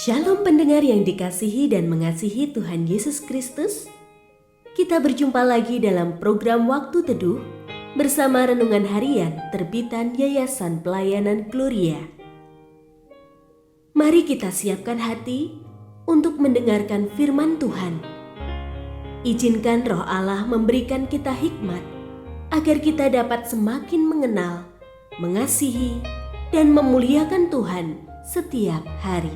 Shalom pendengar yang dikasihi dan mengasihi Tuhan Yesus Kristus. Kita berjumpa lagi dalam program Waktu Teduh bersama Renungan Harian terbitan Yayasan Pelayanan Gloria. Mari kita siapkan hati untuk mendengarkan firman Tuhan. Izinkan Roh Allah memberikan kita hikmat agar kita dapat semakin mengenal, mengasihi, dan memuliakan Tuhan setiap hari.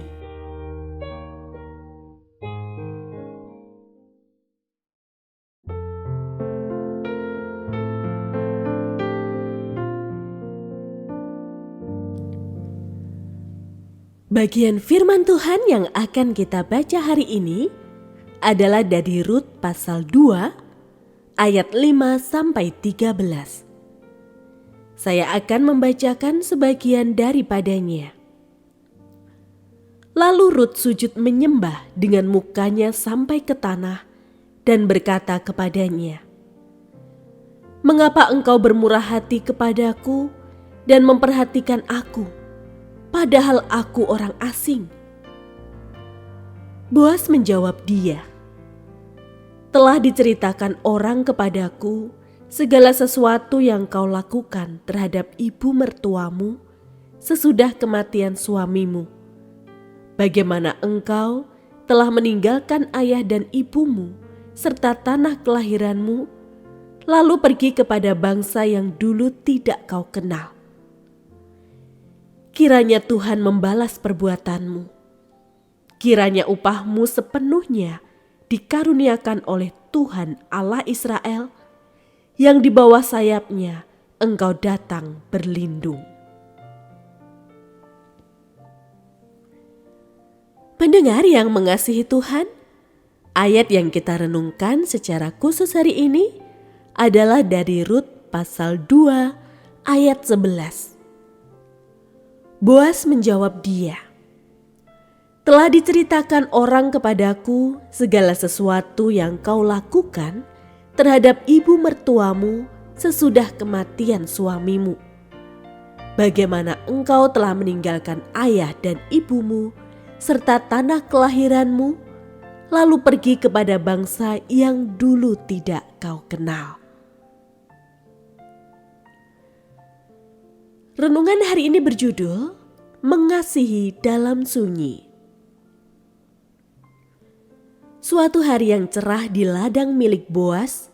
Bagian firman Tuhan yang akan kita baca hari ini adalah dari Rut pasal 2 ayat 5-13. Saya akan membacakan sebagian daripadanya. Lalu Rut sujud menyembah dengan mukanya sampai ke tanah dan berkata kepadanya, "Mengapa engkau bermurah hati kepadaku dan memperhatikan aku? Padahal aku orang asing." Boas menjawab dia, "Telah diceritakan orang kepadaku segala sesuatu yang kau lakukan terhadap ibu mertuamu sesudah kematian suamimu. Bagaimana engkau telah meninggalkan ayah dan ibumu serta tanah kelahiranmu, lalu pergi kepada bangsa yang dulu tidak kau kenal. Kiranya Tuhan membalas perbuatanmu. Kiranya upahmu sepenuhnya dikaruniakan oleh Tuhan Allah Israel, yang di bawah sayapnya engkau datang berlindung." Pendengar yang mengasihi Tuhan, ayat yang kita renungkan secara khusus hari ini adalah dari Rut pasal 2 ayat 11. Boas menjawab dia, "Telah diceritakan orang kepadaku segala sesuatu yang kau lakukan terhadap ibu mertuamu sesudah kematian suamimu. Bagaimana engkau telah meninggalkan ayah dan ibumu serta tanah kelahiranmu, lalu pergi kepada bangsa yang dulu tidak kau kenal." Renungan hari ini berjudul Mengasihi dalam Sunyi. Suatu hari yang cerah di ladang milik Boas,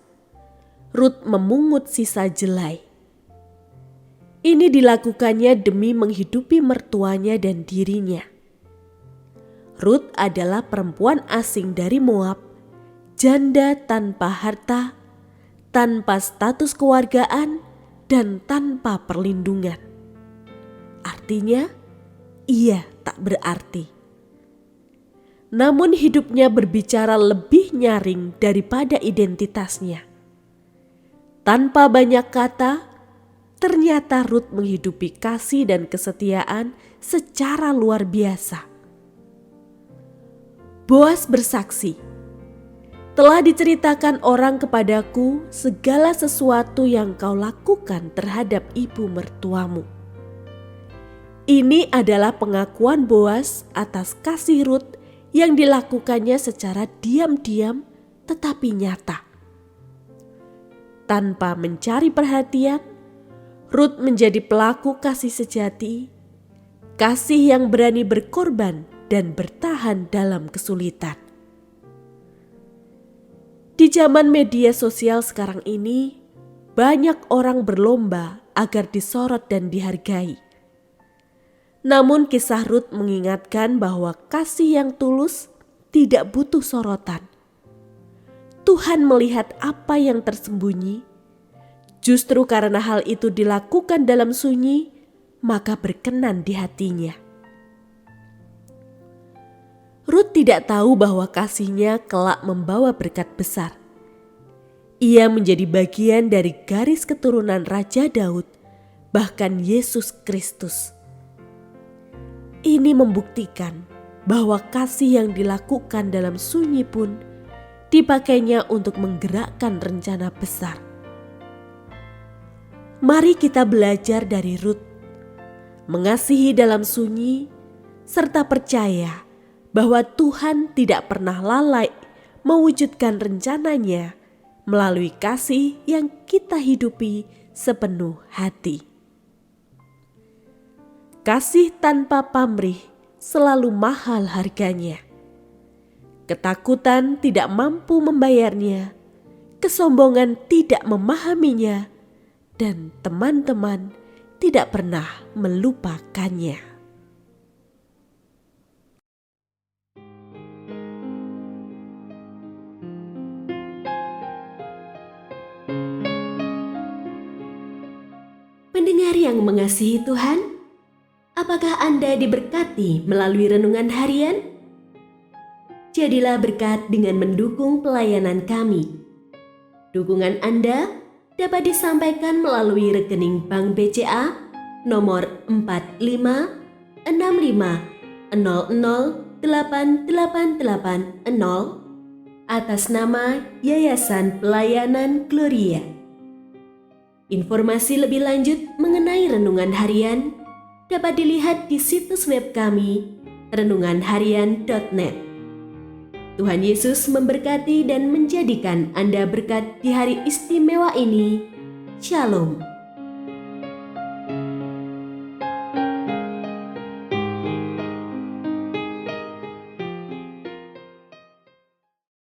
Rut memungut sisa jelai. Ini dilakukannya demi menghidupi mertuanya dan dirinya. Rut adalah perempuan asing dari Moab, janda tanpa harta, tanpa status keluargaan, dan tanpa perlindungan. Artinya, ia tak berarti. Namun hidupnya berbicara lebih nyaring daripada identitasnya. Tanpa banyak kata, ternyata Rut menghidupi kasih dan kesetiaan secara luar biasa. Boas bersaksi, "Telah diceritakan orang kepadaku segala sesuatu yang kau lakukan terhadap ibu mertuamu." Ini adalah pengakuan Boas atas kasih Rut yang dilakukannya secara diam-diam tetapi nyata. Tanpa mencari perhatian, Rut menjadi pelaku kasih sejati, kasih yang berani berkorban dan bertahan dalam kesulitan. Di zaman media sosial sekarang ini, banyak orang berlomba agar disorot dan dihargai. Namun kisah Rut mengingatkan bahwa kasih yang tulus tidak butuh sorotan. Tuhan melihat apa yang tersembunyi. Justru karena hal itu dilakukan dalam sunyi, maka berkenan di hatinya. Rut tidak tahu bahwa kasihnya kelak membawa berkat besar. Ia menjadi bagian dari garis keturunan Raja Daud, bahkan Yesus Kristus. Ini membuktikan bahwa kasih yang dilakukan dalam sunyi pun dipakainya untuk menggerakkan rencana besar. Mari kita belajar dari Rut, mengasihi dalam sunyi, serta percaya bahwa Tuhan tidak pernah lalai mewujudkan rencananya melalui kasih yang kita hidupi sepenuh hati. Kasih tanpa pamrih selalu mahal harganya. Ketakutan tidak mampu membayarnya, kesombongan tidak memahaminya, dan teman-teman tidak pernah melupakannya. Pendengar yang mengasihi Tuhan, apakah Anda diberkati melalui renungan harian? Jadilah berkat dengan mendukung pelayanan kami. Dukungan Anda dapat disampaikan melalui rekening Bank BCA nomor 4565008880 atas nama Yayasan Pelayanan Gloria. Informasi lebih lanjut mengenai renungan harian dapat dilihat di situs web kami renunganharian.net. Tuhan Yesus memberkati dan menjadikan Anda berkat di hari istimewa ini. Shalom.